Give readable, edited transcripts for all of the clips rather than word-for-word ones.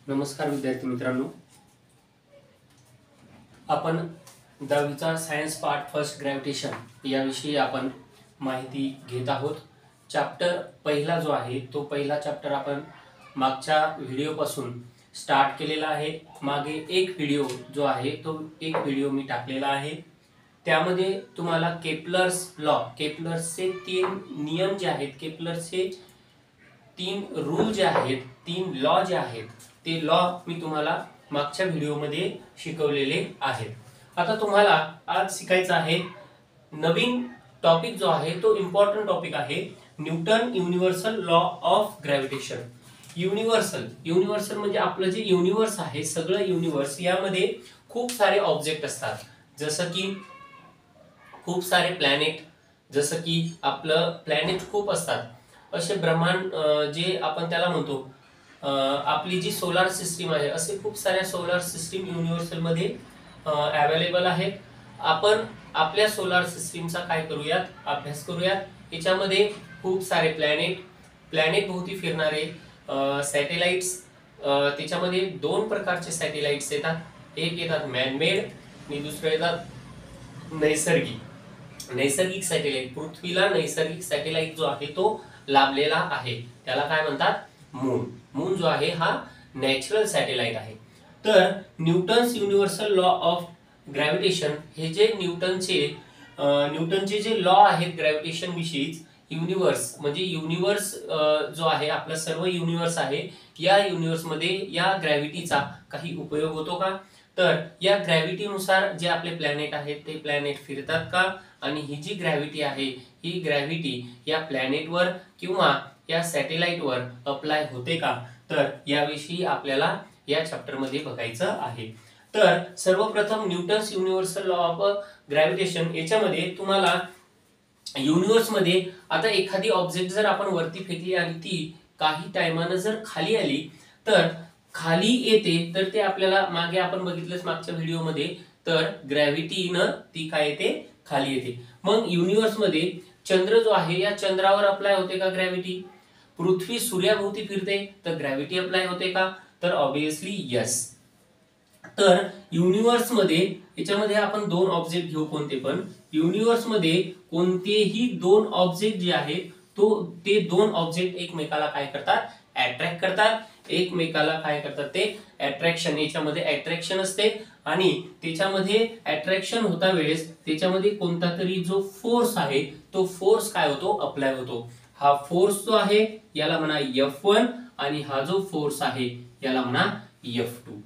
नमस्कार विद्यार्थी मित्रांनो, आपण 10वीचा सायन्स पार्ट फर्स्ट ग्रॅव्हिटेशन याविषयी आपण माहिती घेत आहोत। चॅप्टर पहिला जो आहे तो पहिला चॅप्टर आपण मागच्या व्हिडिओपासून स्टार्ट केलेला आहे। मागे एक व्हिडिओ जो आहे तो एक व्हिडिओ मी टाकलेला आहे, त्यामध्ये तुम्हाला केपलर्स लॉ, केपलरचे 3 नियम जे आहेत, केपलरचे 3 रूल जे आहेत, 3 लॉ जे आहेत, ते लॉ मी तुम्हाला मागच्या व्हिडिओमध्ये शिकवलेले आहेत। आता तुम्हाला आज शिकायचं आहे नवीन टॉपिक जो आहे तो इम्पॉर्टंट टॉपिक आहे, Newton universal law of gravitation. Universal म्हणजे आपलं जे युनिव्हर्स आहे, सगळं युनिव्हर्स, यामध्ये खूप सारे ऑब्जेक्ट असतात, जसं की खूप सारे प्लॅनेट, जसं की आपलं प्लॅनेट खूप असतात, असे ब्रह्मांड जे आपण त्याला म्हणतो, आपली जी सोलार सिस्टीम आहे, असे खूप साऱ्या सोलार सिस्टीम युनिव्हर्सल मध्ये अवेलेबल आहेत। आपण आपल्या सोलार सिस्टीमचा काय करूयात, अभ्यास करूयात। याच्यामध्ये खूप सारे प्लॅनेट भोवती फिरणारे सॅटेलाइट्स, त्याच्यामध्ये 2 प्रकारचे सॅटेलाइट्स येतात, एक येतात मॅनमेड आणि दुसरे येतात नैसर्गिक सॅटेलाइट। पृथ्वीला नैसर्गिक सॅटेलाइट जो आहे तो लाभलेला आहे, त्याला काय म्हणतात, मून जो आहे हा नॅचरल सॅटेलाइट आहे। तर Newton's universal law of gravitation हे जे न्यूटनचे जे लॉ आहेत ग्रॅव्हिटेशन विषयीच, युनिव्हर्स म्हणजे युनिव्हर्स जो आहे, आपला सर्व युनिव्हर्स आहे, या युनिव्हर्स मध्ये या ग्रॅव्हिटीचा काही उपयोग होतो का, तर या ग्रॅव्हिटीनुसार जे आपले प्लॅनेट आहेत ते प्लॅनेट फिरतात का, आणि ही जी ग्रॅव्हिटी आहे ही ग्रॅव्हिटी या प्लॅनेटवर किंवा या सॅटेलाइटवर अप्लाय होते का, तर याविषयी आपल्याला या चॅप्टर मध्ये बघायचं आहे। तर सर्वप्रथम Newton's universal law of gravitation, याच्यामध्ये तुम्हाला युनिव्हर्स मध्ये आता एखादी ऑब्जेक्ट जर आपण वरती फेकली आणि ती काही टाइमानं जर खाली आली, तर खाली येते, तर ते आपल्याला मागे आपण बघितलंच मागच्या व्हिडिओ मध्ये, तर ग्रॅव्हिटीनं ती काय येते, खाली येते। मग युनिव्हर्स मध्ये चंद्र जो आहे, या चंद्रावर अप्लाय होते का ग्रॅव्हिटी, पृथ्वी सूर्याभोवती फिरते तर ग्रॅव्हिटी अप्लाय होते का, तर ऑब्वियसली यस। तर युनिव्हर्स मध्ये याच्यामध्ये आपण 2 ऑब्जेक्ट घेऊ, कोणते पण युनिव्हर्स मध्ये कोणतेही 2 ऑब्जेक्ट जे आहेत, ते 2 ऑब्जेक्ट एकमेकाला काय करतात, अट्रॅक्ट करतात, एकमेकाला काय करतात, ते अट्रॅक्शन, याच्यामध्ये अट्रॅक्शन असते, आणि त्याच्यामध्ये अट्रॅक्शन होता वेळेस त्याच्यामध्ये कोणता तरी जो फोर्स आहे तो फोर्स काय होतो, अप्लाय होतो। हा फोर्स जो आहे याला म्हणा F1, आणि हा जो फोर्स आहे याला म्हणा F2।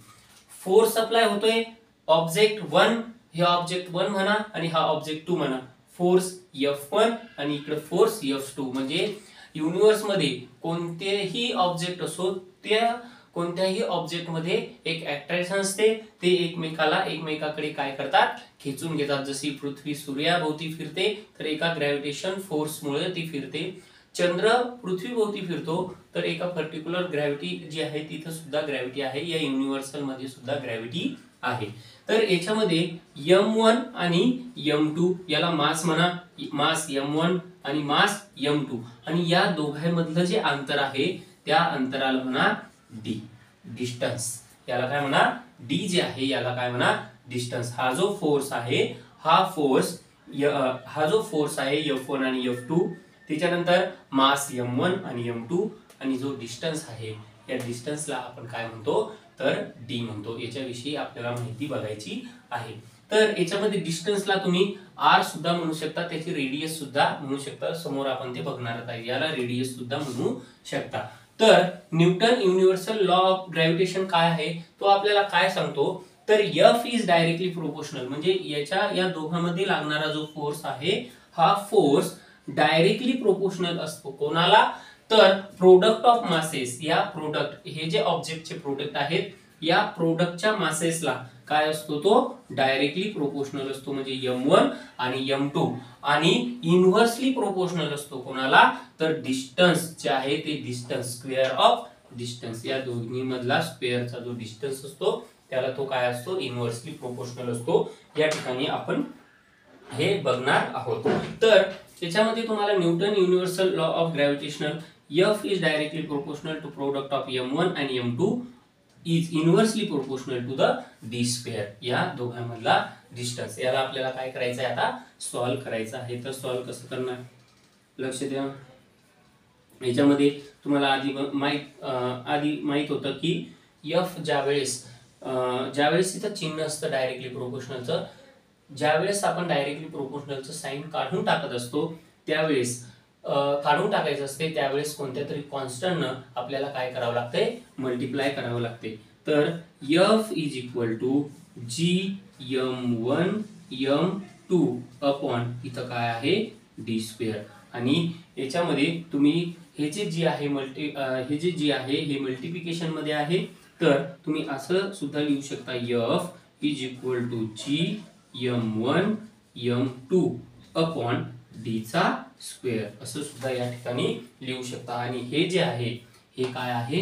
फोर्स अप्लाय होतोय ऑब्जेक्ट 1, हे ऑब्जेक्ट 1 म्हणा आणि हा ऑब्जेक्ट 2 म्हणा, फोर्स F1 आणि इकडे फोर्स F2। म्हणजे युनिव्हर्स मध्ये कोणतेही ऑब्जेक्ट असो, त्या कोणत्याही ऑब्जेक्ट मध्ये एक अट्रॅक्शन असते, ते एकमेकाकडे काय करतात, खेचून घेतात। जशी पृथ्वी सूर्याभोवती फिरते तर एका ग्रॅव्हिटेशन फोर्स मुळे ती फिरते, चंद्र पृथ्वीभोवती फिरतो तर एका पर्टिक्युलर ग्रॅव्हिटी जी आहे तिथे सुद्धा ग्रॅव्हिटी आहे, या युनिव्हर्सल मध्ये सुद्धा ग्रॅव्हिटी आहे। तर याच्यामध्ये M1 आणि M2, याला मास म्हणा, मास M1 आणि मास M2, आणि या दोघांमधलं जे अंतर आहे त्या अंतराला म्हणा d, डिस्टन्स, याला काय म्हणा, d जे आहे याला काय म्हणा, डिस्टन्स। हा जो फोर्स आहे, हा जो फोर्स आहे F1 आणि F2, त्याच्यानंतर मास M1 आणि M2, आणि जो डिस्टन्स आहे या डिस्टन्सला आपण काय म्हणतो, तर d म्हणतो। याच्याविषयी आपल्याला माहिती बघायची आहे। तर याच्यामध्ये डिस्टन्सला तुम्ही r सुद्धा म्हणू शकता, त्याची रेडियस सुद्धा म्हणू शकता, समोर आपण ते बघणार आहोत, याला रेडियस सुद्धा म्हणू शकता। तर Newton universal law of gravitation काय आहे, तो आपल्याला काय सांगतो, तर F इज डायरेक्टली प्रोपोर्शनल, म्हणजे या दोघांमध्ये लागणारा जो फोर्स आहे हा फोर्स डायरेक्टली प्रोपोर्शनल असतो, कोणाला, तर प्रोडक्ट ऑफ मासेस, या प्रोडक्ट, हे जे ऑब्जेक्टचे प्रोडक्ट आहेत या प्रोडक्टच्या मासेसला काय असतो, तो डायरेक्टली प्रोपोर्शनल असतो, म्हणजे M1 आणि M2, आणि इन्व्हर्सली प्रोपोर्शनल असतो कोणाला, तर डिस्टन्स जे आहे ते डिस्टन्स, स्क्वेअर ऑफ डिस्टन्स, या दोन्ही मधला स्क्वेअरचा जो डिस्टन्स असतो त्याला तो काय असतो, इन्व्हर्सली प्रोपोर्शनल असतो। या ठिकाणी आपण हे बघणार आहोत। तर त्याच्यामध्ये तुम्हाला Newton universal law of gravitational, F is directly proportional to product of M1 आणि M2, is inversely proportional to the D square, या दोघांमधला डिस्टन्स. याला आपल्याला काय करायचं आहे आता, सॉल्व्ह करायचं आहे. तर सॉल्व्ह कसं करणार, लक्ष द्या. याच्यामध्ये तुम्हाला आधी माहित होतं की एफ ज्यावेळेस तिथं चिन्ह असतं डायरेक्टली प्रोपोर्शनलचं, ज्यावेळेस आपण डायरेक्टली प्रोपोर्शनलचं साईन काढून टाकत असतो त्यावेळेस काढून टाकायचं असते, त्यावेळेस कोणत्या तरी कॉन्स्टंटनं आपल्याला काय करावं लागतंय, मल्टिप्लाय करावं लागते. तर F is equal to GM1 M2 upon इथं काय आहे डी स्क्वेअर. आणि याच्यामध्ये तुम्ही हे जे आहे हे मल्टिप्लिकेशन मध्ये आहे, तर तुम्ही असं सुद्धा लिहू शकता F is equal to GM1 M2 upon D चा स्क्वेअर, असं सुद्धा या ठिकाणी लिहू शकता. आणि हे जे आहे हे काय आहे,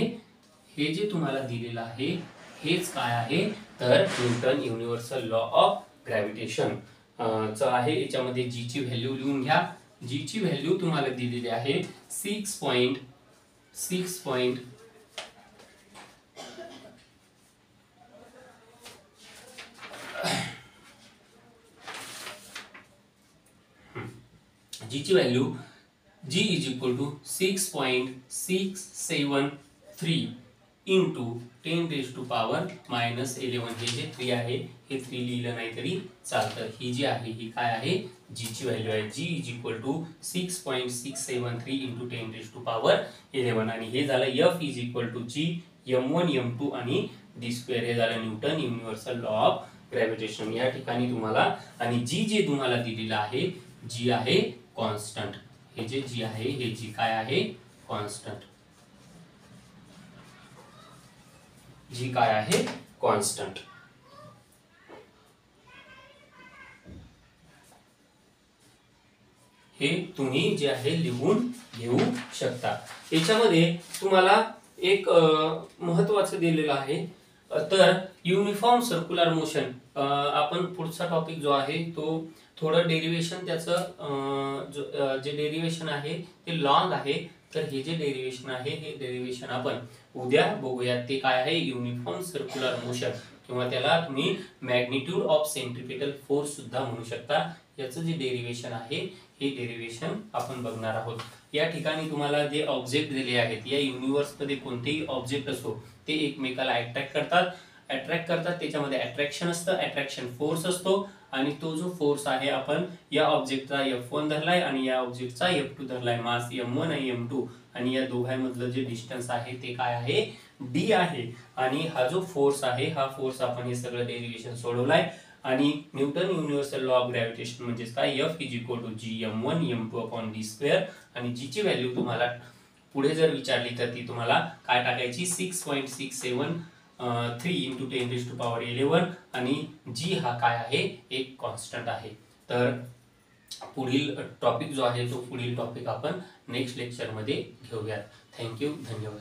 हे जे तुम्हाला दिलेलं आहे हेच काय आहे, तर Newton universal law of gravitation च आहे. याच्यामध्ये जी ची व्हॅल्यू लिहून घ्या. जी ची व्हॅल्यू तुम्हाला दिलेली आहे 6.6 जी ची value G is equal to 6.673 into 10⁻⁻11. हे जे 3 आहे हे 3 लिहिलं नाही तरी चालतं. ही जी आहे ही काय आहे, जी ची व्हॅल्यू आहे. G is equal to 6.673 into 10⁻11. आणि हे झालं F is equal to GM1 M2 आणि डी स्क्वेअर. हे झालं Newton universal law of gravitation. या ठिकाणी तुम्हाला आणि जी जे तुम्हाला दिलेलं आहे, जी आहे कॉन्स्टंट. हे जे जी आहे हे जी काय आहे, कॉन्स्टंट. जी काय आहे, कॉन्स्टंट. हे तुम्ही जे आहे लिहून घेऊ शकता. याच्यामध्ये तुम्हाला एक महत्वाचं दिलेलं आहे, तर युनिफॉर्म सर्क्युलर मोशन. आपण पुढचा टॉपिक जो आहे तो थोडं डेरिवेशन त्याचं जे डेरिवेशन आहे ते लॉंग आहे. तर हे जे डेरिवेशन आहे हे डेरिवेशन आपण उद्या बघूयात. ते काय आहे, युनिफॉर्म सर्क्युलर मोशन, किंवा त्याला तुम्ही मॅग्निट्यूड ऑफ सेंट्रिपिटल फोर्स सुद्धा म्हणू शकता. याचं जे डेरिवेशन आहे हे डेरिवेशन आपण बघणार आहोत. या ठिकाणी तुम्हाला जे ऑब्जेक्ट दिले आहेत, या युनिव्हर्स मध्ये कोणतेही ऑब्जेक्ट असो ते एकमेकाला अट्रॅक्ट करतात. त्याच्यामध्ये अट्रॅक्शन असतं, अट्रॅक्शन फोर्स असतो. आणि तो जो फोर्स आहे आपण या ऑब्जेक्टचा F1 धरलाय आणि या ऑब्जेक्टचा F2 धरलाय, मास M1 आणि M2. आणि या दोघांमधलं जे डिस्टन्स आहे ते काय आहे, D आहे. आणि हा जो फोर्स आहे हा फोर्स आपण हे सगळं डेरिवेशन सोडवलाय. आणि Newton universal law of gravitation म्हणजे काय, F is equal to GM1 M2 upon D square. आणि जी ची व्हॅल्यू तुम्हाला पुढे जर विचारली तर ती तुम्हाला काय टाकायची, 6.673 इंटू 10⁻11. आणि जी हा काय आहे, एक कॉन्स्टंट आहे. तर पुढील टॉपिक जो आहे तो पुढील टॉपिक आपण नेक्स्ट लेक्चर मध्ये घेऊयात. थँक्यू, धन्यवाद.